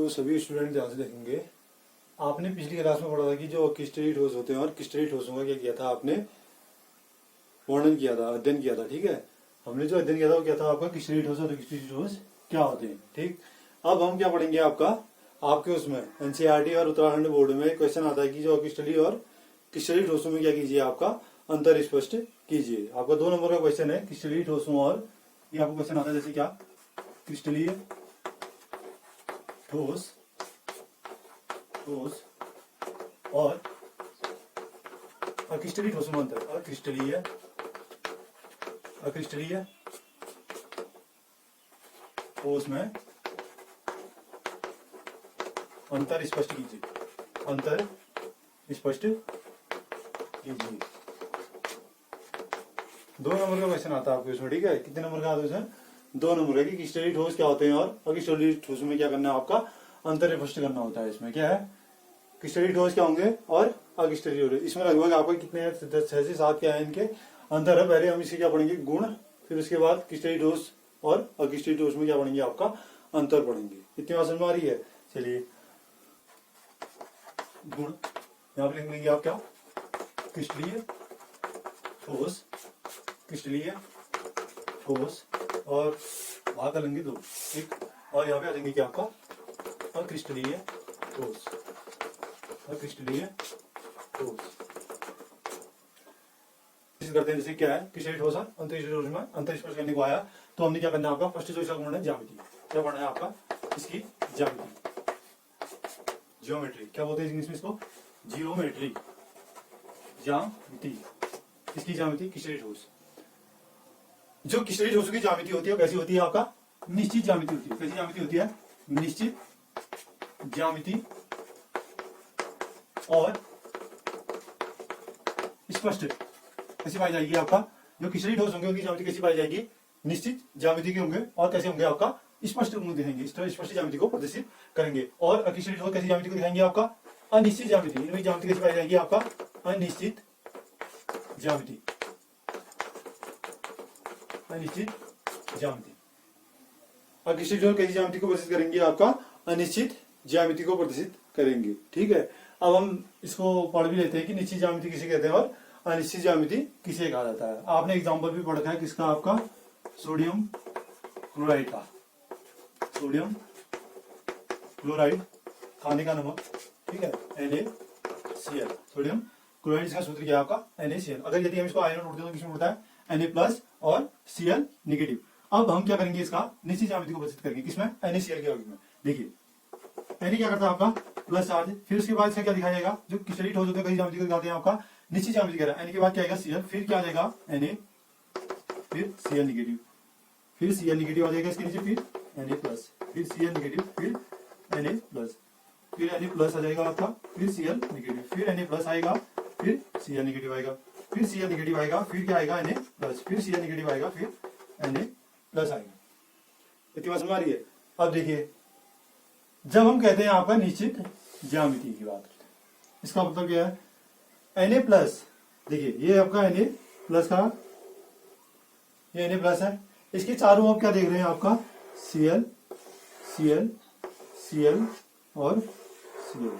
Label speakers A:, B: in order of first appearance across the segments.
A: तो सभी स्टूडेंट ध्यान से देखेंगे। आपने पिछली क्लास में पढ़ा था कि जो क्रिस्टलीय ठोस होते हैं और क्रिस्टलीय ठोसों का क्या किया था, आपने वर्णन किया था, अध्ययन किया था। ठीक है, हमने जो अध्ययन किया था वो क्या था आपका, क्रिस्टलीय ठोस और क्रिस्टलीय ठोस क्या होते हैं। ठीक, अब हम क्या पढ़ेंगे, आपके उसमें एनसीईआरटी और उत्तराखंड बोर्ड में क्वेश्चन आता है कि जो क्रिस्टलीय और क्रिस्टलीय ठोसों में क्या कीजिए, आपका अंतर स्पष्ट कीजिए। आपका 2 नंबर का क्वेश्चन है क्रिस्टलीय ठोसों और, ये आपको क्वेश्चन आता है जैसे क्या, क्रिस्टलीय ठोस और अक्रिस्टलीय ठोसों में अंतर। अक्रिस्टलीय ठोस में अंतर स्पष्ट कीजिए। 2 नंबर का क्वेश्चन आता है आपको इसमें। ठीक है, कितने नंबर का आता है इसमें, 2 नंबर का, कि क्रिस्टलीय ठोस क्या होते हैं और अक्रिस्टलीय ठोस में क्या करना है, आपका अंतर स्पष्ट करना होता है। इसमें क्या है, क्रिस्टलीय ठोस क्या होंगे और अक्रिस्टलीय होंगे। इसमें लगभग आपका कितने 6 से 7 क्या है इनके अंतर है। पहले हम इसके क्या पढ़ेंगे, गुण, फिर उसके बाद क्रिस्टलीय ठोस और अक्रिस्टलीय ठोस में क्या पढ़ेंगे, आपका अंतर पढ़ेंगे। इतनी बात समझ में आ रही है। चलिए, गुण यहाँ पर लिख लेंगे आप क्या, क्रिस्टलीय ठोस और भाग कर लेंगे 2, ठीक, और यहाँ पे आ जाएंगे क्या, आपका अक्रिस्टलीय ठोस। करते हैं जैसे क्या है, क्रिस्टलीय ठोस अंतरिक्ष में अंतर स्पर्श करने को आया, तो हमने क्या करना है, आपका फर्स्ट चॉइस का पढ़ना है ज्यामिति। क्या पढ़ना है आपका, इसकी ज्योमेट्री क्या बोलते हैं इंग्लिश में इसको, ज्यामिति। इसकी ज्यामिति क्रिस्टलीय ठोस। जो क्रिस्टलीय ठोसों की ज्यामिति होती है कैसी होती है, आपका निश्चित ज्यामिति होती है। कैसी ज्यामिति होती है, निश्चित ज्यामिति और स्पष्ट कैसी पाई जाएगी। आपका जो क्रिस्टलीय ठोस होंगे उनकी ज्यामिति कैसी पाई जाएगी, निश्चित ज्यामिति के होंगे और कैसे होंगे, आपका स्पष्ट दिखेंगे, स्पष्ट ज्यामिति को प्रदर्शित करेंगे। और अक्रिस्टलीय ठोस कैसी ज्यामिति को दिखाएंगे, आपका अनिश्चित ज्यामिति। इनमें ज्यामिति कैसी पाई जाएगी, आपका अनिश्चित ज्यामिति। अक्रिस्टलीय ठोस कैसी ज्यामिति को प्रदर्शित करेंगे, आपका अनिश्चित ज्यामिति को प्रदर्शित करेंगे। ठीक है, अब हम इसको पढ़ भी लेते हैं कि निश्चित ज्यामिति किसे कहते हैं और अनिश्चित ज्यामिति किसे कहा जाता है। आपने एग्जांपल भी पढ़ा है किसका, आपका सोडियम क्लोराइड का। सोडियम क्लोराइड खाने का नमक, ठीक है, NaCl। सोडियम क्लोराइड इसका सूत्र क्या है, आपका NaCl। अगर यदि हम इसको आयरन उड़ते हैं तो किसमें उड़ता है, Na+ और Cl नेगेटिव। अब हम क्या करेंगे, इसका निश्चित ज्यामिति को प्रदर्शित करेंगे किसमें, NaCl के में। देखिए Na क्या करता है, आपका प्लस चार्ज, फिर उसके बाद इसका क्या दिखाया जाएगा, जो क्रिस्टलीय ठोस होते हैं कई ज्यामिति को दिखाते हैं, आपका निश्चित ज्यामिति कह रहा है। Na के बाद क्या आएगा, Cl, फिर क्या आ जाएगा Na, फिर Cl नेगेटिव, फिर Cl नेगेटिव आ जाएगा इसके नीचे, फिर Na+, फिर Cl नेगेटिव, फिर Na+, फिर Na+ आ जाएगा आपका, फिर Cl नेगेटिव, फिर Na+ आएगा, फिर Cl नेगेटिव आएगा, फिर Cl नेगेटिव आएगा, फिर क्या आएगा Na+, फिर Cl नेगेटिव आएगा, फिर Na+ आएगा। इतनी बात समझ आ रही है। अब देखिए, जब हम कहते हैं आपका निश्चित ज्यामिति की बात, इसका मतलब क्या है, Na+, देखिए ये आपका Na+ का, ये Na+ है, इसके चारों ओर क्या देख रहे हैं, आपका Cl और Cl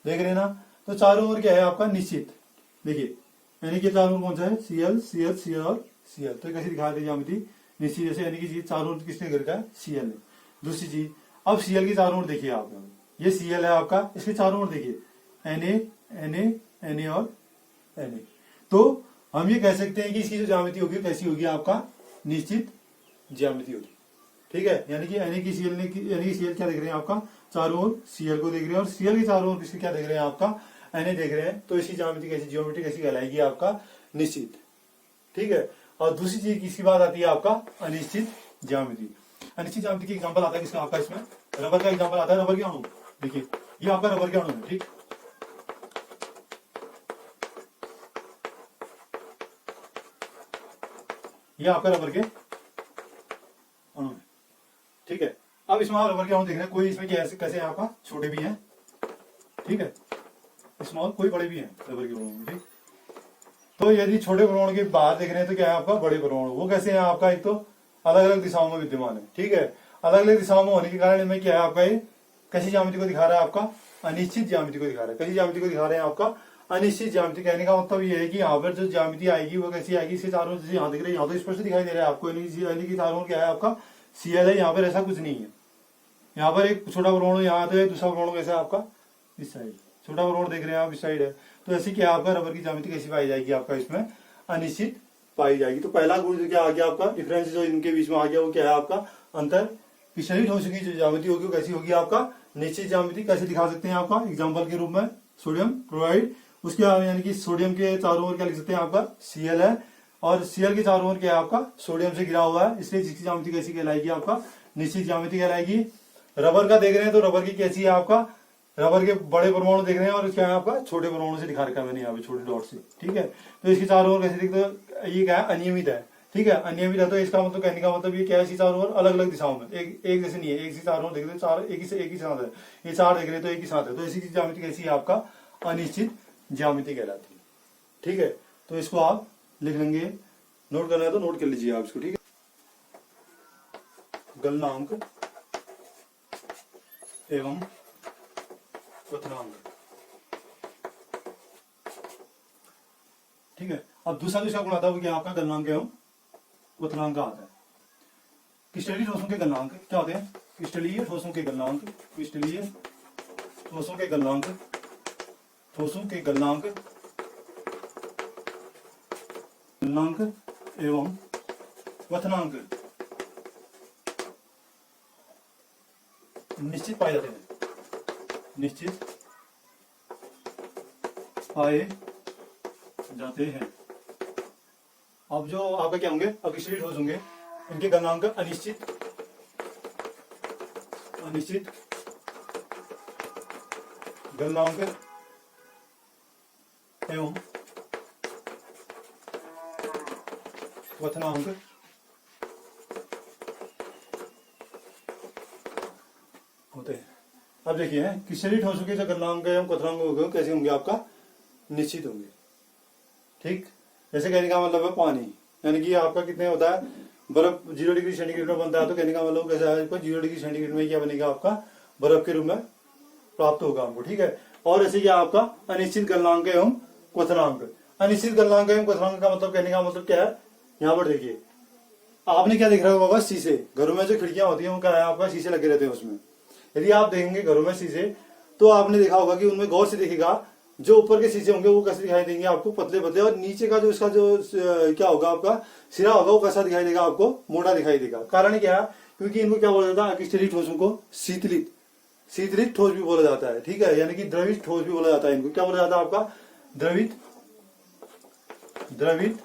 A: देख रहे हैं ना। तो चारों ओर क्या है, आपका निश्चित। देखिए Na के चारों ओर कौन सा है, Cl और Cl। तो कैसे दिखा रहे ज्यामिति, निश्चित। जैसे Na की चीज चारों ओर किसने घर का है, Cl है। दूसरी चीज, अब Cl की चारों ओर देखिए आप, ये Cl है आपका, इसके चारों ओर देखिए Na और Na। तो हम ये कह सकते हैं कि इसकी जो ज्यामिति होगी कैसी होगी, आपका निश्चित ज्यामिति होगी। ठीक है, यानी कि Na की Cl क्या देख रहे हैं, आपका चारों ओर Cl को देख रहे हैं, और Cl के चारों ओर किसके क्या देख रहे हैं, आपका Na देख रहे हैं। तो इसकी ज्यामिति कैसी, ज्योमेट्री कैसी कहलाएगी, आपका निश्चित। ठीक है, और दूसरी चीज किसकी बात आती है, आपका अनिश्चित ज्यामिति। अनिश्चित ज्यामिति की एग्जांपल आता है किसका, आपका इसमें रबर का एग्जांपल आता है। रबर के अणु, देखिए ये आपका रबर के अणु है। ठीक, ये आपका रबर के अणु है। ठीक है, अब इसमें आप रबर के अणु देख रहे हैं, कोई इसमें क्या कैसे है, आपका छोटे भी हैं, ठीक है, स्मॉल, कोई बड़े भी हैं रबर के अणु में। ठीक, तो यदि छोटे परमाणु के बाहर देख रहे हैं तो क्या है, आपका बड़े परमाणु। वो कैसे है, आपका एक तो अलग अलग दिशाओं में विद्यमान है। ठीक है, अलग अलग दिशाओं में होने के कारण इनमें क्या है, आपका ये कैसी ज्यामिति को दिखा रहा है? आपका अनिश्चित ज्यामिति को दिखा रहा है। कैसी ज्यामिति को दिखा रहे हैं? आपका अनिश्चित ज्यामिति। कहने का मतलब ये है कि यहाँ पर जो ज्यामिति आएगी वो कैसी आएगी? इसके चारों जैसे यहाँ दिख रहे हैं, यहाँ तो स्पष्ट दिखाई दे रहा है आपको, यानी कि चारों क्या है? आपका CL है। यहाँ पर ऐसा कुछ नहीं है। यहाँ पर एक छोटा परमाणु यहाँ तो है, दूसरा परमाणु कैसा है आपका? इस साइड छोटा परमाणु देख रहे हैं आप, इस साइड है। तो ऐसी क्या आपका रबर की ज्यामिति कैसी पाई जाएगी? आपका इसमें अनिश्चित पाई जाएगी। तो पहला गुण जो क्या आ गया आपका? डिफरेंस जो इनके बीच में आ गया वो क्या है? आपका अंतर। क्रिस्टलीय ठोस की जो ज्यामिति होगी वो कैसी होगी? आपका निश्चित ज्यामिति। कैसे दिखा सकते हैं? आपका एग्जाम्पल के रूप में सोडियम क्लोराइड, उसके यानी कि सोडियम के चारों ओर क्या लिख सकते हैं? आपका Cl है, और Cl के चारों ओर क्या है? आपका सोडियम से घिरा हुआ है, इसलिए जिसकी ज्यामिति कैसी कहलाएगी? आपका निश्चित ज्यामिति कहलाएगी। रबर का देख रहे हैं तो रबर की कैसी है? आपका रबर के बड़े परमाणु देख रहे हैं और क्या है? आपका छोटे परमाणु से दिखा रखा है मैंने यहाँ पे छोटे डॉट से। ठीक है, तो इसके चारों ओर कैसे दिखते हैं? ये क्या है? अनियमित है। ठीक है, अनियमित है तो इसका मतलब कहने का मतलब ये क्या है? इसकी चारों ओर अलग अलग दिशाओं में, एक जैसे नहीं है, एक से चारों ओर देख रहे हो, चार एक ही साथ है, ये चार देख रहे हैं तो एक ही साथ है, तो इसी की ज्यामिति कैसी है? आपका अनिश्चित ज्यामिति कहलाती है। ठीक है, तो इसको आप लिख लेंगे, नोट करना है तो नोट कर लीजिए आप इसको। ठीक है, गलनांक एवं क्वथनांक। ठीक है, अब दूसरा जिसका गुण आता है वो क्या? आपका गलनांक एवं क्वथनांक का आता है। क्रिस्टलीय ठोसों के गलनांक क्या होते हैं? क्रिस्टलीय ठोसों के गलनांक, क्रिस्टलीय ठोसों के गलनांक, ठोसों के गलनांक, गलनांक एवं क्वथनांक निश्चित पाए जाते हैं, निश्चित पाए जाते हैं। अब जो आपका क्या होंगे? अक्रिस्टलीय ठोस होंगे, इनके गलनांक अनिश्चित, अनिश्चित गलनांक एवं क्वथनांक होते हैं। अब देखिए, क्रिस्टलीय ठोसों के जो गलनांक एवं क्वथनांक होंगे कैसे होंगे? आपका निश्चित होंगे। ठीक, जैसे कहने का मतलब है पानी, यानी कि आपका कितने होता है? बर्फ 0 डिग्री सेंटीग्रेड में बनता है, तो कहने का मतलब कैसा है? 0 डिग्री सेंटीग्रेड में क्या बनेगा? आपका बर्फ के रूप में प्राप्त होगा हमको। ठीक है, और ऐसे क्या आपका अनिश्चित गलनांक एवं क्वथनांक। अनिश्चित गलनांक एवं क्वथनांक का मतलब कहने का मतलब क्या है? यहाँ पर देखिए, आपने क्या देख रहा होगा? शीशे। घरों में जो खिड़कियां होती है वो क्या है? आपका शीशे लगे रहते हैं उसमें। यदि आप देखेंगे घरों में शीशे तो आपने देखा होगा कि उनमें गौर से देखेगा, जो ऊपर के शीशे होंगे वो कैसे दिखाई देंगे? आपको पतले पतले, और नीचे का जो इसका जो क्या होगा? आपका सिरा होगा वो कैसा दिखाई देगा? आपको मोटा दिखाई देगा। कारण क्या है? क्योंकि इनको क्या बोला जाता है? अक्रिस्टलीय ठोसों को शीतलित, शीतलित ठोस भी बोला जाता है। ठीक है, यानी कि द्रवित ठोस भी बोला जाता है। इनको क्या बोला जाता है? आपका द्रवित, द्रवित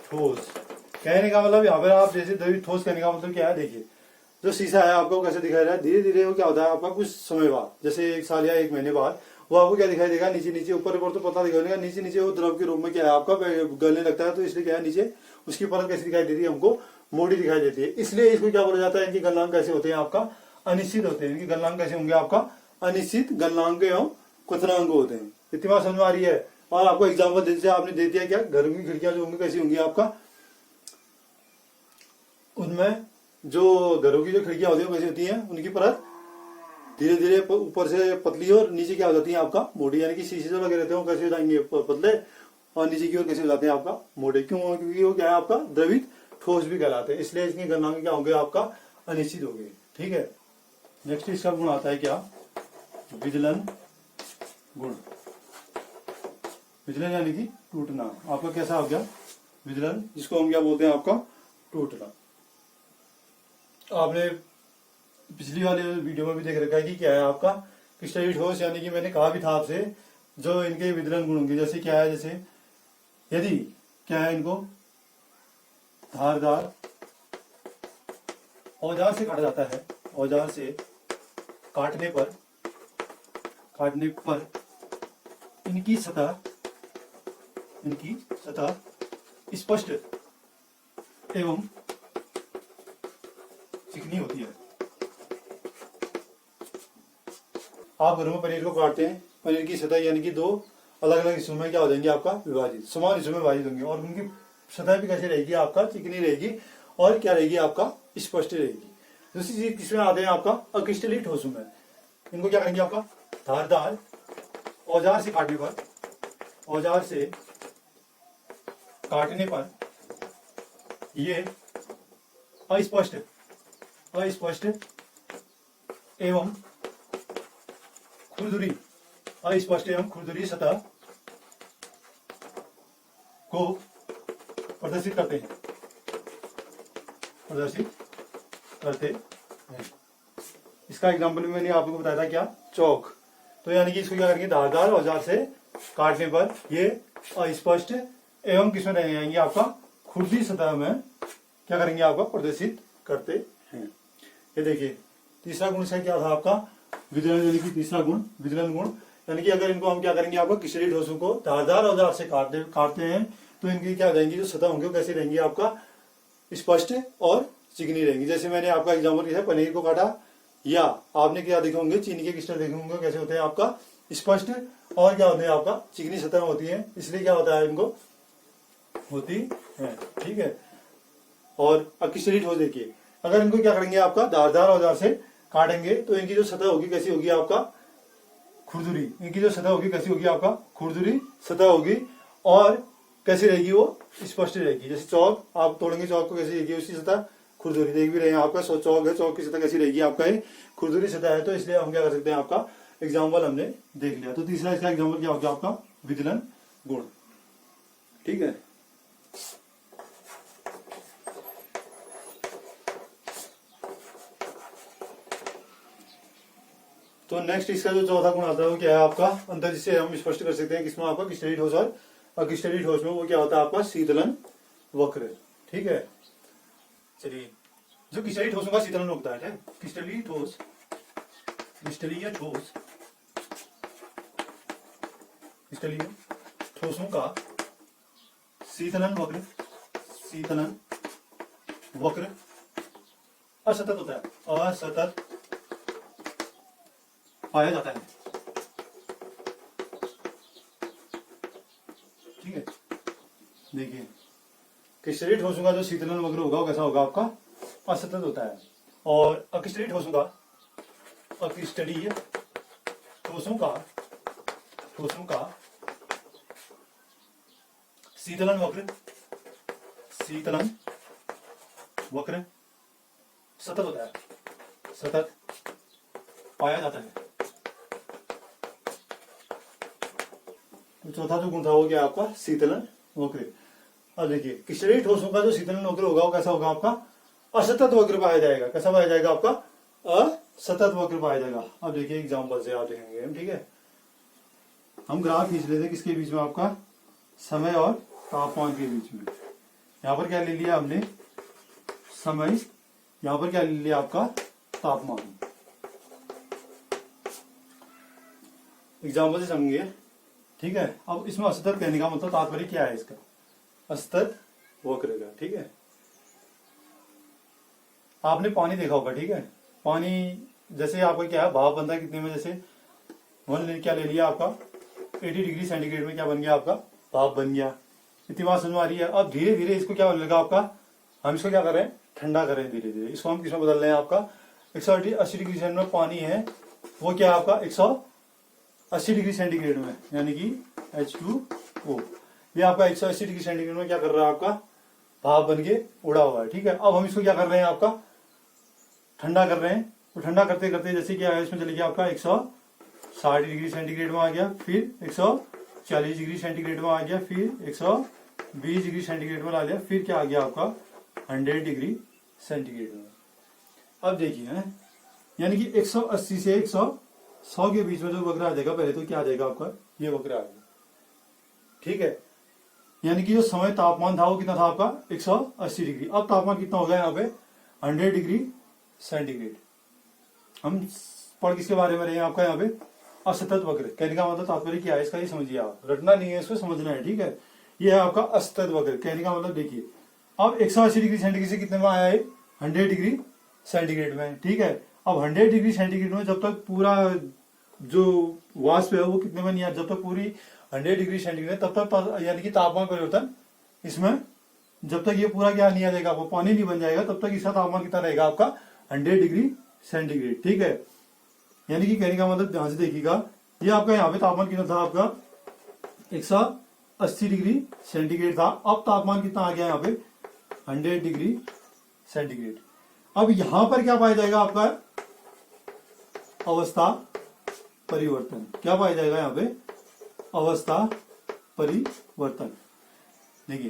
A: ठोस। कहने का मतलब यहाँ पर आप जैसे द्रवित ठोस, कहने का मतलब क्या है? देखिए, जो शीशा है आपको कैसे दिखाई रहा है? धीरे धीरे वो क्या होता है? आपका कुछ समय बाद, जैसे 1 साल या 1 महीने बाद, वो आपको क्या दिखाई देगा? नीचे नीचे, ऊपर ऊपर तो पता दिखाई देगा, नीचे नीचे वो द्रव के रूप में क्या है? आपका गलने लगता है। तो इसलिए क्या है? नीचे उसकी परत कैसी दिखाई देती है? हमको मोटी दिखाई देती है। इसलिए इसको क्या बोला जाता है? इनके गलनांक कैसे होते हैं? आपका अनिश्चित होते हैं। इनके गलनांक कैसे होंगे? आपका अनिश्चित गलनांक एवं क्वथनांक होते हैं। इतनी बात समझ में आ रही है? और आपको एग्जाम्पल देते आपने दे दिया क्या? घर की खिड़कियां जो होंगी कैसी होंगी? आपका उनमें जो घरों की जो खिड़कियां होती है कैसी होती हैं? उनकी परत धीरे धीरे ऊपर से पतली और नीचे क्या हो जाती है? आपका मोटी। यानी कि शीशे जो लगे रहते हैं वो कैसे हो जाएंगे? पतले, और नीचे की ओर कैसे हो जाते हैं? आपका मोटे। क्यों? क्योंकि वो क्या है? आपका द्रवित ठोस भी कहलाते हैं। इसलिए इसके गलनांक क्या होंगे? आपका अनिश्चित होंगे। ठीक है, नेक्स्ट इसका गुण आता है क्या? विचलन गुण। विचलन यानी कि टूटना। आपका कैसा हो गया? विचलन, जिसको हम क्या बोलते हैं? आपका टूटना। आपने पिछली वाले वीडियो में भी देख रखा है कि क्या है? आपका क्रिस्टलीय ठोस, यानी कि मैंने कहा भी था आपसे जो इनके विचलन गुण होंगे। जैसे क्या है? जैसे यदि क्या है? इनको धारदार औजार से काटा जाता है, औजार से काटने पर इनकी सतह स्पष्ट एवं चिकनी होती है। आप घरों में पनीर को काटते हैं, पनीर की सतह यानी कि 2 अलग अलग हिस्सों में क्या हो जाएंगे? आपका विभाजित, समान हिस्सों में विभाजित होंगे, और उनकी सतह भी कैसे रहेगी? आपका चिकनी रहेगी, और क्या रहेगी? आपका स्पष्ट रहेगी। दूसरी चीज किसमें आते हैं आपका अक्रिस्टलीय ठोसों में। इनको क्या करेंगे आपका धारदार औजार से काटने पर, औजार से काटने पर ये अस्पष्ट अस्पष्ट एवं खुरदुरी, अस्पष्ट एवं खुरदुरी सतह को प्रदर्शित करते हैं, प्रदर्शित करते हैं। इसका एग्जाम्पल भी मैंने आपको बताया था क्या, चौक। तो यानी कि इसको क्या करेंगे धारदार औजार से काटने पर ये अस्पष्ट एवं किसमें रह जाएंगे आपका खुरदरी सतह में क्या करेंगे आपका प्रदर्शित करते हैं। ये देखिए तीसरा गुण से क्या था आपका विदलन, यानी कि तीसरा गुण विदलन गुण। यानी कि अगर इनको हम क्या करेंगे आपका क्रिस्टलीय ठोसों को धारदार औजार से काटते हैं तो इनकी क्या रहेंगी जो सतह होंगे कैसे रहेंगी आपका स्पष्ट और चिकनी रहेंगी। जैसे मैंने आपका एग्जाम्पल दिया पनीर को काटा, या आपने क्या देखे होंगे चीनी के क्रिस्टल देखे होंगे कैसे होते हैं आपका स्पष्ट और क्या होते हैं आपका चिकनी सतह होती है, इसलिए क्या होता है इनको होती है। ठीक है। और अक्रिस्टलीय ठोस देखिए अगर इनको क्या करेंगे आपका धारदार औजार से काटेंगे तो इनकी जो सतह होगी कैसी होगी आपका खुरदुरी, इनकी जो सतह होगी कैसी होगी आपका खुरदुरी सतह होगी और कैसी रहेगी वो स्पष्ट रहेगी। जैसे चौक आप तोड़ेंगे चौक को कैसी रहेगी उसकी सतह खुरदुरी, देख भी रहे हैं आपका चौक है, चौक की सतह कैसी रहेगी आपका ये खुरदुरी सतह है। तो इसलिए हम क्या कर सकते हैं आपका एग्जाम्पल हमने देख लिया। तो तीसरा इसका एग्जाम्पल क्या हो गया आपका विदलन गुण। ठीक है। तो नेक्स्ट इसका जो चौथा गुण आता है वो क्या है आपका अंतर, जिससे हम स्पष्ट कर सकते हैं किसमें आपका क्रिस्टलीय ठोस और अक्रिस्टलीय ठोस में, वो क्या होता है आपका शीतलन वक्र। ठीक है। चलिए जो क्रिस्टलीय ठोसों का शीतलन होता है क्रिस्टलीय ठोस, क्रिस्टलीय ठोस, क्रिस्टलीय ठोसों का शीतलन वक्र, शीतलन वक्र असतत होता है, असतत पाया जाता है। ठीक है। देखिए क्रिस्टलीय ठोसों का जो शीतलन वक्र होगा वो कैसा होगा आपका असतत होता है, और अक्रिस्टलीय ठोसों का, अक्रिस्टलीय ठोसों का शीतलन वक्र, शीतलन वक्र सतत होता है, सतत पाया जाता है। तो चौथा जो गुण था वो क्या आपका शीतलन वक्र। अब देखिए क्रिस्टलीय ठोसों का जो शीतलन वक्र होगा वो कैसा होगा आपका असतत वक्र पाया जाएगा। कैसा पाया जाएगा आपका असतत वक्र पाया जाएगा। अब देखिए एग्जांपल से आप देखेंगे हम। ठीक है। हम ग्राफ खींच लेते किसके बीच में आपका समय और तापमान के बीच में। यहाँ पर क्या ले लिया हमने समय, यहाँ पर क्या ले लिया आपका तापमान। एग्जाम्पल से समझिए। ठीक है। अब इसमें असतत कहने का मतलब तात्पर्य क्या है इसका, असतत वक्र का। ठीक है। आपने पानी देखा होगा। ठीक है। पानी जैसे आपका क्या है भाप बनता है कितने में, जैसे क्या ले लिया आपका 80 डिग्री सेंटीग्रेड में क्या बन गया आपका भाप बन गया। इतनी बात समझ में आ रही है। अब धीरे धीरे इसको क्या होने लगा आपका, हम इसको क्या कर रहे हैं ठंडा कर रहे हैं धीरे धीरे। इसको हम किसमें बदल रहे हैं आपका 180 डिग्री सेंटीग्रेड में पानी है वो क्या आपका 180 डिग्री सेंटीग्रेड में, यानी कि H2O ये आपका 180 डिग्री सेंटीग्रेड में क्या कर रहा है आपका भाप बन के उड़ा हुआ है। ठीक है। अब हम इसको क्या कर रहे हैं आपका ठंडा कर रहे हैं। तो ठंडा करते करते जैसे क्या है इसमें चले गया आपका 160 डिग्री सेंटीग्रेड में आ गया, फिर 140 डिग्री सेंटीग्रेड में आ गया, फिर 120 डिग्री सेंटीग्रेड में ला लिया, फिर क्या आ गया आपका 100 डिग्री सेंटीग्रेड में। अब देखिए यानी कि 180 से 100 के बीच में जो वक्र आ जाएगा पहले तो क्या आ जाएगा आपका ये वक्र आ जाएगा। ठीक है। यानी कि जो समय तापमान था वो कितना था आपका 180 डिग्री। अब तापमान कितना हो गया यहाँ पे 100 डिग्री सेंटीग्रेड। हम पढ़ किसके बारे में रहे हैं आपका यहाँ पे असतत वक्र। कहने का मतलब तात्पर्य क्या है इसका ये समझिए आप, रटना नहीं है इसको समझना है। ठीक है। ये है आपका असतत वक्र। कहने का मतलब देखिए अब 180 डिग्री सेंटीग्रेड से कितने में आया है 100 डिग्री सेंटीग्रेड में। ठीक है। अब 100 डिग्री सेंटीग्रेड में जब तक पूरा जो वाष्प है वो कितने में नहीं आया, जब तक पूरी 100 डिग्री सेंटीग्रेड तब तक यानी कि तापमान परिवर्तन इसमें जब तक ये पूरा क्या नहीं आ जाएगा वो पानी नहीं बन जाएगा तब तक इसका तापमान कितना रहेगा आपका 100 डिग्री सेंटीग्रेड। ठीक है, यानी कि कहने का मतलब ध्यान से देखिएगा, ये आपका यहाँ पे तापमान कितना था, आपका 180 डिग्री सेंटीग्रेड था। अब तापमान कितना आ गया यहाँ पे 100 डिग्री सेंटीग्रेड। अब यहां पर क्या पाया जाएगा, आपका अवस्था परिवर्तन। क्या पाया जाएगा यहाँ पे, अवस्था परिवर्तन। देखिए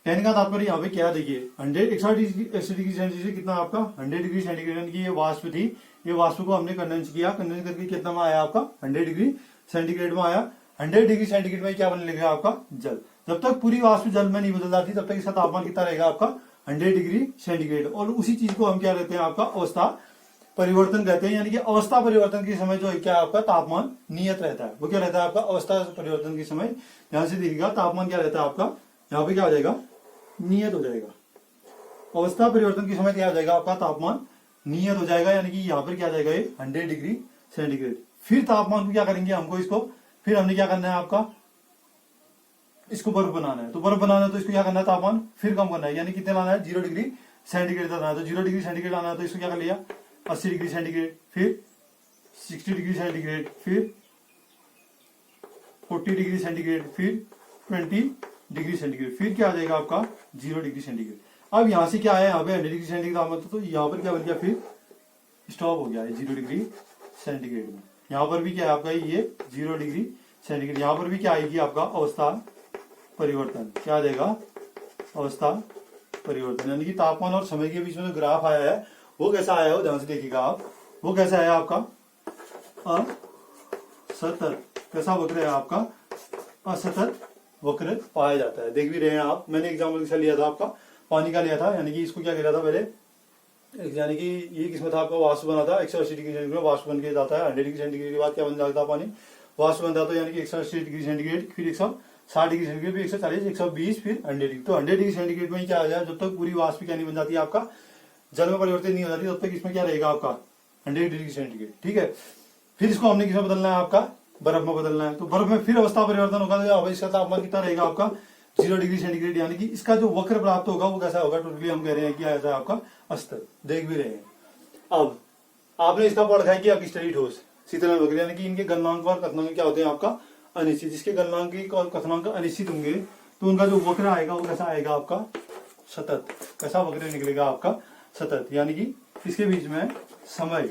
A: कहने का तात्पर्य यहाँ पे क्या, देखिए 160 डिग्री सेंटीग्रेड कितना आपका 100 डिग्री सेंटीग्रेड की ये वाष्प थी, ये वाष्प को हमने कंडेंस किया, कंडेंस करके कितना में आया आपका 100 डिग्री सेंटीग्रेड में आया। 100 डिग्री सेंटीग्रेड में क्या बनने लगेगा आपका जल। जब तक पूरी वाष्प जल में नहीं बदल जाती तब तक इसका तापमान कितना रहेगा आपका 100 डिग्री सेंटीग्रेड। और उसी चीज को हम क्या कहते हैं, आपका अवस्था परिवर्तन कहते हैं। यानी कि अवस्था परिवर्तन के समय जो है क्या आपका तापमान नियत रहता है, वो क्या रहता है आपका अवस्था परिवर्तन के समय। ध्यान से देखिएगा तापमान क्या रहता है आपका, यहाँ पे क्या हो जाएगा नियत हो जाएगा। अवस्था परिवर्तन के समय क्या हो जाएगा आपका तापमान नियत हो जाएगा, यानी कि यहाँ पर क्या आ जाएगा ये 100 डिग्री सेंटीग्रेड। फिर तापमान को क्या करेंगे हमको, इसको फिर हमने क्या करना है आपका, इसको बर्फ बनाना है। तो बर्फ बनाना है तो इसको क्या करना है, तापमान फिर कम करना है, यानी कितने लाना है 0 डिग्री सेंटीग्रेड लाना है। तो 0 डिग्री सेंटीग्रेड लाना है तो इसको क्या कर लिया 80 डिग्री सेंटीग्रेड, फिर 60 डिग्री सेंटीग्रेड, फिर 40 डिग्री सेंटीग्रेड, फिर 20 डिग्री सेंटीग्रेड, फिर क्या आ जाएगा आपका 0 डिग्री सेंटीग्रेड। अब यहां से क्या आया यहाँ पे 100 डिग्री सेंटीग्रेड तापमान, तो यहाँ पर क्या बन गया, फिर स्टॉप हो गया है 0 डिग्री सेंटीग्रेड में। यहाँ पर भी क्या है आपका ये 0 डिग्री सेंटीग्रेड। यहाँ पर भी क्या आएगी आपका अवस्था परिवर्तन। क्या आ जाएगा अवस्था परिवर्तन, यानी कि तापमान और समय के बीच में जो ग्राफ आया है वो कैसा आया है, ध्यान से देखिएगा आप, वो कैसा आया आपका असतत। कैसा वक्र है आपका असतत वक्र पाया जाता है। देख भी रहे हैं आप, मैंने एग्जाम्पल किसा लिया था आपका पानी का लिया था, यानी कि इसको क्या किया था पहले, यानी कि ये किसमें था आपका वाष्प बना था 180 डिग्री सेंटीग्रेड में वाष्प बन के जाता है। 100 डिग्री सेंटीग्रेड के बाद क्या बन जाता है पानी, वाष्प बन जाता है, यानी कि 180 डिग्री सेंटीग्रेड, फिर 160 डिग्री सेंटीग्रेड, फिर 140, 120, फिर 100 डिग्री। तो 100 डिग्री सेंटीग्रेड में क्या आ जाए, जब तक पूरी वाष्प क्या नहीं बन जाती है आपका जल में परिवर्तित नहीं हो जाती तब तक इसमें क्या रहेगा आपका 100 डिग्री सेंटीग्रेड। ठीक है, फिर इसको हमने किसमें बदलना है, आपका बर्फ में बदलना है। तो बर्फ में फिर अवस्था परिवर्तन होगा, तो इसका तापमान कितना रहेगा आपका 0 डिग्री सेंटीग्रेड, यानी कि इसका जो वक्र प्राप्त होगा वो कैसा होगा, टोटली हम कह रहे हैं कि ऐसा आपका अस्तर। देख भी रहे हैं। अब आपने इसका पढ़ रखा है कि अकिस्टरी ठोस शीतलन वक्र, यानी कि इनके गलनांक और कथनांक क्या होते हैं आपका अनिश्चित। जिसके गलनांक और कथनांक अनिश्चित होंगे तो उनका जो वक्र आएगा वो कैसा आएगा आपका सतत। कैसा वक्र निकलेगा आपका सतत, यानी कि इसके बीच में समय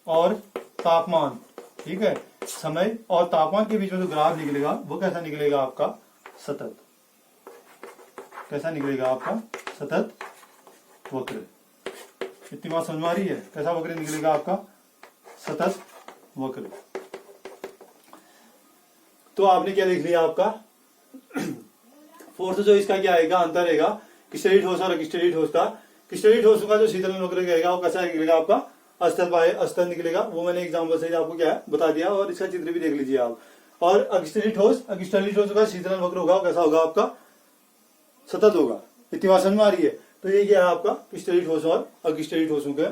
A: और तापमान, ठीक है, समय और तापमान के बीच में जो ग्राफ निकलेगा वो कैसा निकलेगा आपका सतत। कैसा निकलेगा आपका सतत वक्र। इतनी बात समझ में आ रही है, कैसा वक्र निकलेगा आपका सतत वक्र। तो आपने क्या लिख लिया आपका फोर्थ जो इसका क्या आएगा अंतर रहेगा क्रिस्टलीय ठोस और अक्रिस्टलीय ठोस का। क्रिस्टलीय ठोस का जो शीतलन वक्र रहेगा वो कैसा निकलेगा आपका अस्तर निकलेगा। वो मैंने एग्जाम्पल से आपको क्या है बता दिया और इसका चित्र भी देख लीजिए आप। और अक्रिस्टलीय ठोस का शीतलन वक्र होगा कैसा होगा आपका सतत होगा। इतनी बात समझ में आ रही है। तो ये क्या है आपका क्रिस्टलीय ठोस और अक्रिस्टलीय ठोसों का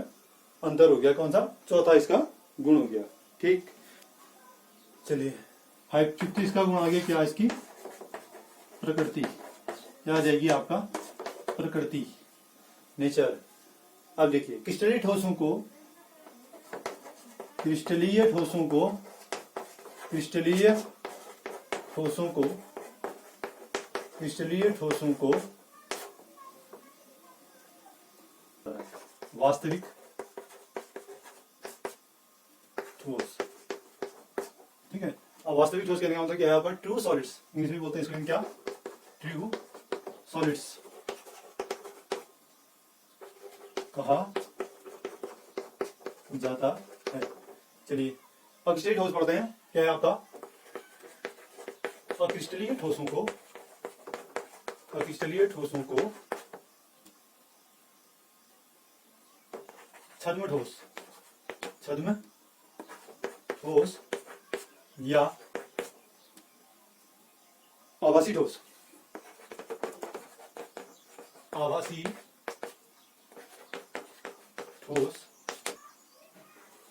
A: अंतर हो गया। कौन सा चौथा इसका गुण हो गया। ठीक, चलिए हाइपचुक्ति इसका गुण आगे क्या इसकी प्रकृति आ जाएगी आपका प्रकृति नेचर। अब देखिए क्रिस्टलीय ठोसों को वास्तविक ठोस, ठीक है। अब वास्तविक ठोस कहने का मतलब क्या है आपका ट्रू सॉलिड्स, इंग्लिश में बोलते हैं इसको क्या ट्रू सॉलिड्स कहा जाता है। चलिए अक्रिस्टलीय ठोस पढ़ते हैं। क्या है आपका अक्रिस्टलीय ठोसों को छद्म ठोस या आभासी ठोस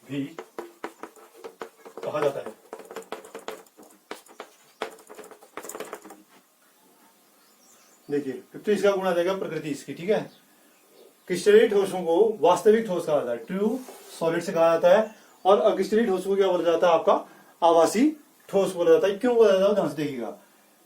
A: भी कहा जाता है। देखिए 50 इसका गुण आ जाएगा प्रकृति इसकी, ठीक है। क्रिस्टलीय ठोसों को वास्तविक ठोस कहा जाता है, ट्रू सॉलिड से कहा जाता है। और अक्रिस्टलीय ठोसों को क्या बोला जाता है? आपका आवासीय ठोस बोला जाता है। क्यों बोला जाता है? ध्यान से देखिएगा।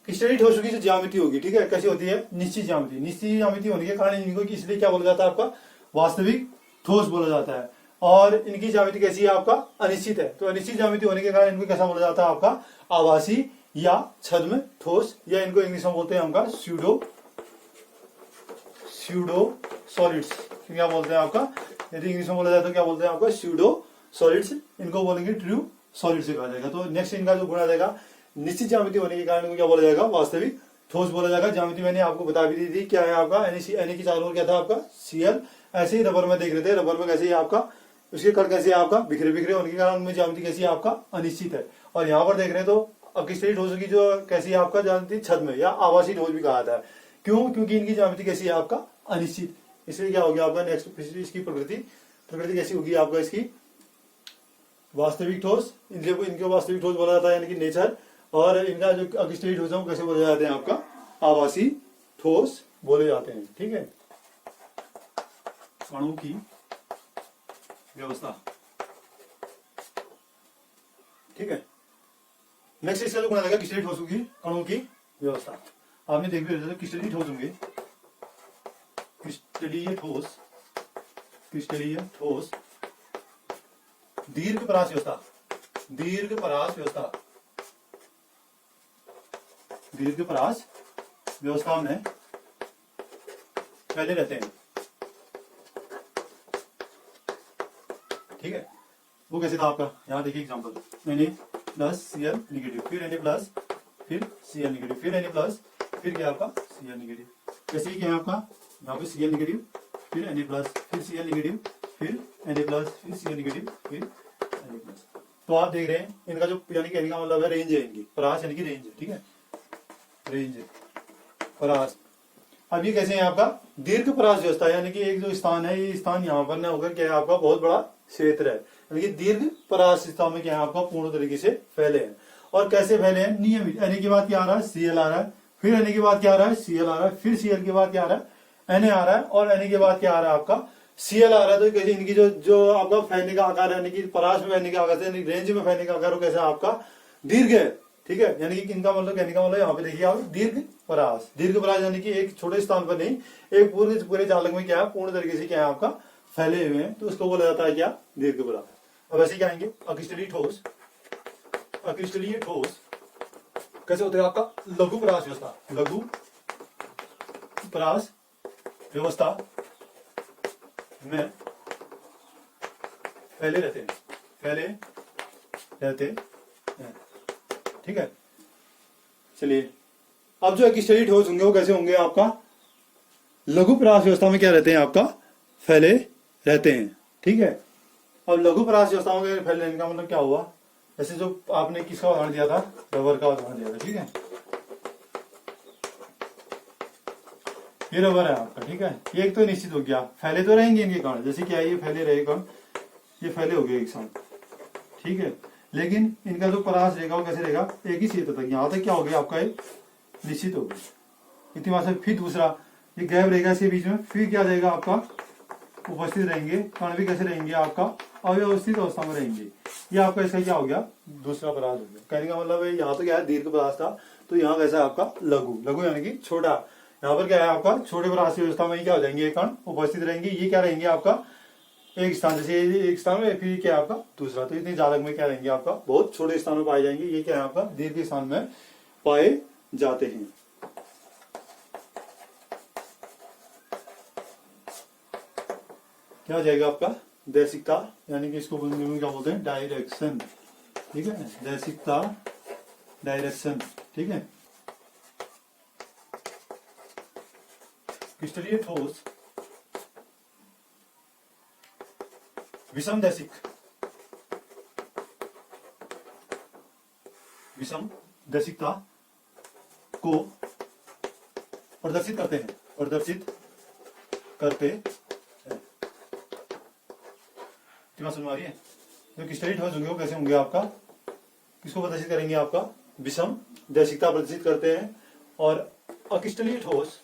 A: क्रिस्टलीय ठोसों की जो ज्यामिति होगी, ठीक है, कैसी होती है? निश्चित ज्यामिति। निश्चित ज्यामिति होने के कारण इनको इसलिए क्या बोला जाता है? आपका वास्तविक ठोस बोला जाता है। और इनकी ज्यामिति कैसी है? आपका अनिश्चित है। तो अनिश्चित ज्यामिति होने के कारण इनको कैसा बोला जाता है? आपका आवासीय या छद्म ठोस, या इनको इंग्लिश में बोलते हैं आपका स्यूडो सॉलिड्स। क्या बोलते हैं आपका? यदि इंग्लिश में बोला जाए तो क्या बोलते हैं? आपका स्यूडो सॉलिड्स। इनको बोलेंगे ट्रू सॉलिड से कहा जाएगा। तो नेक्स्ट इनका जो गुण आ जाएगा, निश्चित ज्यामिति होने के कारण इनको क्या बोला जाएगा? वास्तविक ठोस बोला जाएगा। ज्यामिति मैंने आपको बता भी दी थी, क्या है आपका? Na की चारों ओर क्या था? आपका Cl। ऐसे ही रबर में देख रहे थे, रबर में कैसे ही आपका उसके कण कैसे आपका बिखरे बिखरे होने के कारण उनमें ज्यामिति कैसी है? आपका अनिश्चित है। और यहाँ पर देख रहे हैं तो अक्रिस्टलीय ठोस की जो कैसी है? आपका ज्यामिति छद्म या आवासीय ठोस भी कहा जाता है। क्यों? क्योंकि इनकी ज्यामिति कैसी है? आपका अनिश्चित। इसलिए क्या हो गया आपका? नेक्स्ट इसकी प्रकृति कैसी होगी आपका? इसकी वास्तविक ठोस। इनको वास्तविक ठोस बोला जाता है, यानी कि नेचर। और इनका जो अक्रिस्टलीय ठोस है वो कैसे बोले जाते हैं? आपका आवासीय ठोस बोले जाते हैं। ठीक है, अणु की व्यवस्था। ठीक है, नेक्स्ट इसका जो गुण आएगा क्रिस्टलीय ठोसों की अणु की व्यवस्था। आपने देख भी रहे थे क्रिस्टलीय ठोस होंगे, क्रिस्टलीय ठोस दीर्घ परास व्यवस्था, दीर्घ परास व्यवस्था में फैले रहते हैं। ठीक है, वो कैसे था आपका? यहाँ देखिए example, Na plus Cl negative, फिर Na प्लस, फिर Cl निगेटिव, फिर Na प्लस, फिर क्या आपका Cl निगेटिव। कैसे ही क्या है आपका? यहाँ पे Cl निगेटिव, फिर Na प्लस, फिर Cl निगेटिव, फिर Na प्लस, फिर Cl निगेटिव, फिर Na प्लस। तो आप देख रहे हैं इनका जो यानी कहने का मतलब है रेंज है, इनकी परास यानी कि रेंज है। ठीक है, रेंज परास। अब ये कैसे है आपका? दीर्घ परास व्यवस्था, यानी कि एक जो स्थान है, ये स्थान यहाँ पर न होकर क्या है? आपका बहुत बड़ा क्षेत्र है, यानी कि दीर्घ परास स्थान में क्या है? आपका पूर्ण तरीके से फैले हैं। और कैसे फैले हैं? नियमित। Na के बाद क्या आ रहा है? Cl आ रहा है, फिर Na के बाद क्या आ रहा है? Cl आ रहा है, फिर Cl के बाद क्या आ रहा है? Na आ रहा है, और Na के बाद क्या आ रहा है? आपका Cl आ रहा है। तो कैसे इनकी जो आपका फैलने का आकार है, यानी कि परास में फैलने का आकार, यानी रेंज में फैलने का आकार, वो कैसा आपका दीर्घ है। ठीक है, यानी कि इनका मतलब कहने का मतलब यहाँ पे देखिए आप दीर्घ परास यानी कि एक छोटे स्थान पर नहीं, एक पूरे जालक में क्या है? पूर्ण तरीके से क्या है? आपका फैले हुए हैं, तो उसको बोला जाता है क्या? दीर्घ परास। अब ऐसे क्या आएंगे? अक्रिस्टलीय ठोस कैसे होते हैं? आपका लघु परास व्यवस्था में फैले रहते हैं। ठीक है, चलिए अब जो अक्रिस्टलीय ठोस होंगे वो कैसे होंगे? आपका लघु परास व्यवस्था में क्या रहते हैं? आपका फैले रहते हैं। ठीक है, अब लघु परास व्यवस्थाओं के फैलने का मतलब क्या हुआ? जैसे जो आपने किसका उदाहरण दिया था? रबर का उदाहरण दिया था। ठीक है, ये रबर है आपका। ठीक है, ये एक तो निश्चित हो गया, फैले तो रहेंगे इनके कण, जैसे क्या ये फैले रहे कण, ये फैले हो गए एक साथ। ठीक है, लेकिन इनका जो परास रहेगा वो कैसे रहेगा? एक ही क्षेत्र तक। यहाँ तक क्या हो गया? आपका एक निश्चित हो गया इतनी बात से। फिर दूसरा ये गैप रहेगा इसके बीच में, फिर क्या रहेगा? आपका उपस्थित रहेंगे कण भी कैसे रहेंगे? आपका अव्यवस्थित अवस्था में रहेंगे। ये आपका इसका क्या हो गया? दूसरा परास हो गया। कहने का मतलब है यहाँ तो क्या है? दीर्घ परास था, तो यहाँ कैसा है? आपका लघु यानी कि छोटा। यहाँ पर क्या है? आपका छोटे परास की व्यवस्था में ही क्या हो जाएंगे? कण उपस्थित रहेंगे। ये क्या रहेंगे? आपका एक स्थान, जैसे एक स्थान में, फिर क्या है? आपका दूसरा। तो इतनी जालक में क्या रहेंगे? आपका बहुत छोटे स्थान में पाए जाएंगे। ये क्या है? आपका दीर्घ स्थान में पाए जाते हैं। क्या हो जाएगा? आपका दैशिकता, यानी कि इसको क्या बोलते हैं? डायरेक्शन। ठीक है, दैशिकता, डायरेक्शन। ठीक है, क्रिस्टलीय ठोस विषम दैशिकता को प्रदर्शित करते हैं। समझ में आ रही है? जो क्रिस्टलीय ठोस होंगे वो कैसे होंगे? आपका किसको प्रदर्शित करेंगे? आपका विषम दैशिकता प्रदर्शित करते हैं। और अक्रिस्टलीय ठोस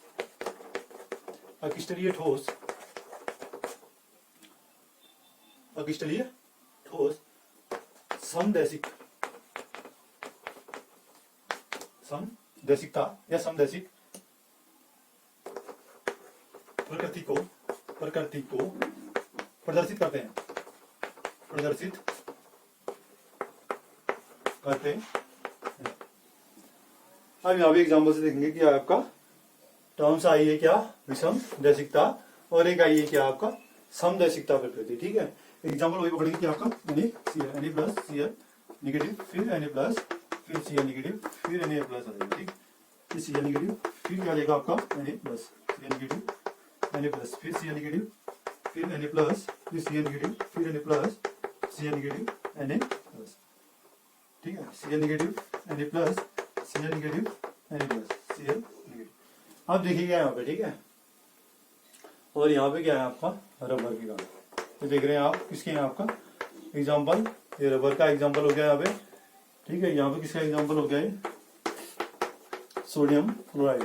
A: अक्रिस्टलीय ठोस, समदैशिकता या समदैशिक प्रकृति को प्रदर्शित करते हैं, अब यहाँ भी एग्जाम्पल से देखेंगे कि आपका टर्म्स आई है क्या, विषम दैशिकता, और एक आई है क्या आपका समदैशिकता प्रकृति। ठीक है, एग्जाम्पल वही पकड़ेंगे कि आपका Na प्लस Cl नेगेटिव, फिर Na प्लस, फिर Cl नेगेटिव, फिर Na प्लस आ जाएगा। ठीक, फिर Cl नेगेटिव, फिर क्या आ जाएगा आपका Na plus, Cl negative, Na plus, फिर Cl नेगेटिव, फिर Na प्लस, फिर Cl नेगेटिव, फिर Na plus, Cl negative, Na plus. ठीक है, Cl negative, Na plus, Cl negative, Na plus, Cl negative. अब देखिएगा यहाँ पे, ठीक है, और यहाँ पे क्या है आपका रबर की गांठ। तो देख रहे हैं आप किसके हैं आपका एग्जाम्पल, ये रबर का एग्जाम्पल हो गया यहाँ पे। ठीक है, यहाँ पे किसका एग्जाम्पल हो गया है, सोडियम क्लोराइड,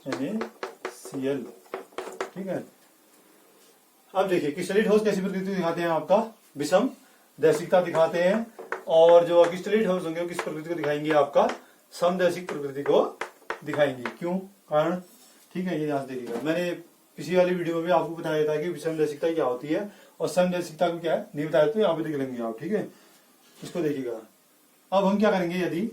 A: NaCl। ठीक है, अब देखिए क्रिस्टलीय ठोस कैसी प्रकृति दिखाते हैं, आपका विषम दैशिकता दिखाते हैं, और जो अक्रिस्टलीय ठोस होंगे वो किस प्रकृति को दिखाएंगे, आपका समदैशिक प्रकृति को दिखाएंगे। क्यों, कारण, ठीक है, ये यहाँ से देखिएगा। मैंने पिछली वाली वीडियो में भी आपको बताया था कि विषम दैशिकता क्या होती है और समदैशिकता को क्या है नहीं बताया, तो यहाँ पे देख लेंगे आप। ठीक है, इसको देखिएगा। अब हम क्या करेंगे, यदि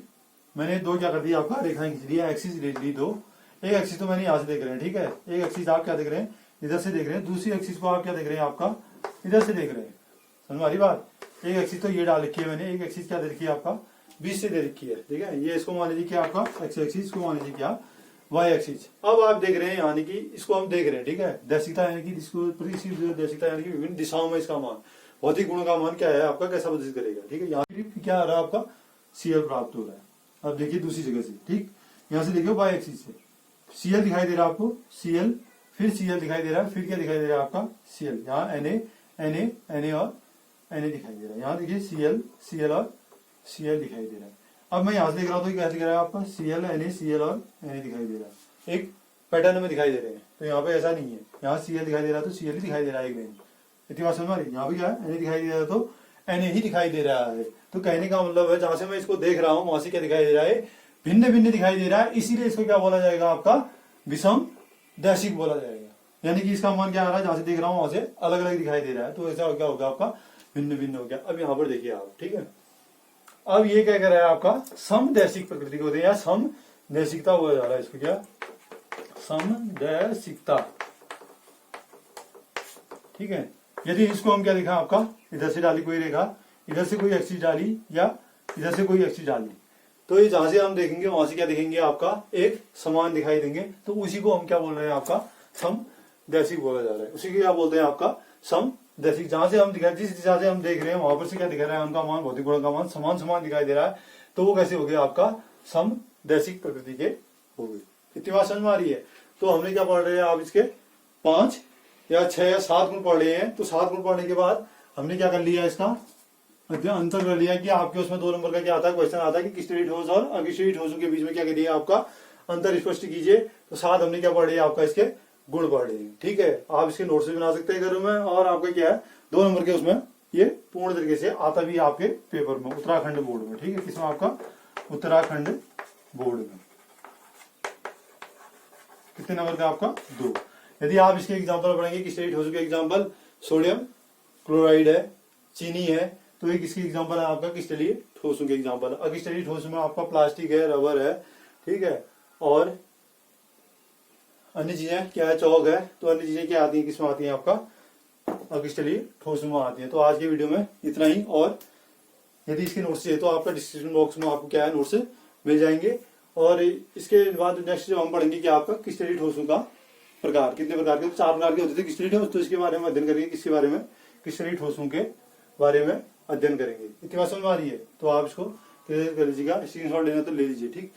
A: मैंने दो क्या कर दिया आपका रेखाएं खींच लिया, एक्सिस ले ली दो, एक एक्सिस तो मैंने यहाँ से देख रहे हैं। ठीक है, एक एक्सिस आप क्या देख रहे हैं, इधर से देख रहे हैं, दूसरी एक्सिस को आप क्या देख रहे हैं, आपका इधर से देख रहे हैं। समझ हमारी बात, एक एक्सिस तो ये डाल रखी है मैंने, एक एक्सिस क्या दे रखी है आपका बीच से दे रखी है। ठीक है, ये इसको मान लीजिए क्या आपका एक्स एक्सिस, इसको मान लीजिए क्या वाई एक्सिस। अब आप देख रहे हैं यानी कि इसको हम देख रहे हैं। ठीक है, दैशिकता यानी कि इसको दैशिकता यानी कि विभिन्न दिशाओं में इसका मान, भौतिक गुण का मान क्या है आपका, कैसा प्रदर्शित करेगा। ठीक है, यहाँ क्या आ रहा है आपका Cl प्राप्त हो रहा है। अब देखिए दूसरी जगह से, ठीक, यहाँ से देखिए वाई एक्सिस से Cl दिखाई दे रहा है आपको, Cl, फिर Cl दिखाई दे रहा है, फिर क्या दिखाई दे रहा है आपका Cl, यहाँ Na और Na दिखाई दे रहा है। यहाँ देखिए Cl और Cl दिखाई दे रहा है। अब मैं यहाँ से देख रहा हूँ तो क्या दिख रहा है आपका Cl और Na दिखाई दे रहा है, एक पैटर्न में दिखाई दे रहे हैं। तो यहाँ पे ऐसा नहीं है, यहाँ Cl दिखाई दे रहा है तो Cl ही दिखाई दे रहा है एक लाइन। इतनी बात समझ आ रही है, यहाँ पे क्या है Na दिखाई दे रहा है तो Na ही दिखाई दे रहा है। तो कहने का मतलब है जहां से मैं इसको देख रहा हूँ वहां से क्या दिखाई दे रहा है, भिन्न भिन्न दिखाई दे रहा है, इसीलिए इसको क्या बोला जाएगा, आपका विषम दैशिक बोला जाएगा। यानी कि इसका मान क्या आ रहा है, जहां से देख रहा हूँ वहां से अलग अलग दिखाई दे रहा है, तो ऐसा क्या होगा आपका भिन्न भिन्न हो गया। अब यहाँ पर देखिए आप, ठीक है, अब ये क्या कर रहा है आपका समदैशिक प्रकृति को या समदैशिकता बोला जा रहा है, इसको क्या समदैशिकता। ठीक है, यदि इसको हम क्या देखा आपका इधर से डाली कोई रेखा, इधर से कोई एक्सिस डाली या इधर से कोई एक्सिस डाली, तो ये जहां से हम देखेंगे वहां से क्या देखेंगे आपका एक समान दिखाई देंगे, तो उसी को हम क्या बोल रहे हैं आपका समदैशिक बोला जा रहा है। उसी को क्या बोलते हैं आपका समदैशिक। जहां से हम दिखा, जिस दिशा से हम देख रहे हैं वहां पर से क्या दिखा रहा है, उनका मान भौतिक गुण का मान समान समान दिखाई दे रहा है, तो वो कैसे हो गया आपका समदैशिक प्रकृति के हो गई। इतनी बात समझ में आ रही है। तो हमने क्या पढ़ रहे हैं, आप इसके 5 या 6 या 7 गुण पढ़ लिए हैं। तो 7 गुण पढ़ने के बाद हमने क्या कर लिया, इसका अंतर कर लिया कि आपके उसमें 2 नंबर का क्या आता है, क्वेश्चन आता है कि क्रिस्टलीय ठोस और अक्रिस्टलीय ठोसों के बीच में क्या करिए आपका अंतर स्पष्ट कीजिए। तो 7 हमने क्या पढ़ लिया, आपका इसके गुण पढ़ लिए। ठीक है, आप इसके नोट्स भी बना सकते हैं घरों में, और आपका क्या है 2 नंबर के उसमें ये पूर्ण तरीके से आता भी आपके पेपर में, उत्तराखंड बोर्ड में। ठीक है, किसमें आपका उत्तराखंड बोर्ड में। कितने नंबर का आपका 2। यदि आप इसके एग्जाम्पल पढ़ेंगे, क्रिस्टलीय ठोसों के एग्जाम्पल सोडियम क्लोराइड है, चीनी है, तो एक इसकी एग्जांपल है आपका क्रिस्टलीय ठोसों के एग्जांपल। अक्रिस्टलीय ठोसों में आपका प्लास्टिक है, रबर है, ठीक है, और अन्य चीजें क्या है, चौक है। तो अन्य चीजें क्या आती है, किसमें आती है आपका अक्रिस्टलीय ठोसों में आती है। तो आज के वीडियो में इतना ही, और यदि इसके नोट्स चाहिए तो आपका डिस्क्रिप्शन बॉक्स में आपको क्या है नोट्स मिल जाएंगे। और इसके बाद नेक्स्ट जब हम पढ़ेंगे कि आपका क्रिस्टलीय ठोसों का प्रकार, कितने प्रकार के, 4 प्रकार के होते थे क्रिस्टलीय ठोस। तो इसके बारे में अध्ययन करेंगे, किसके बारे में, क्रिस्टलीय ठोसों के बारे में अध्ययन करेंगे। इतनी बात समझ में आ रही है, तो आप इसको क्लियर कर लीजिएगा, स्क्रीनशॉट लेना तो ले लीजिए। ठीक।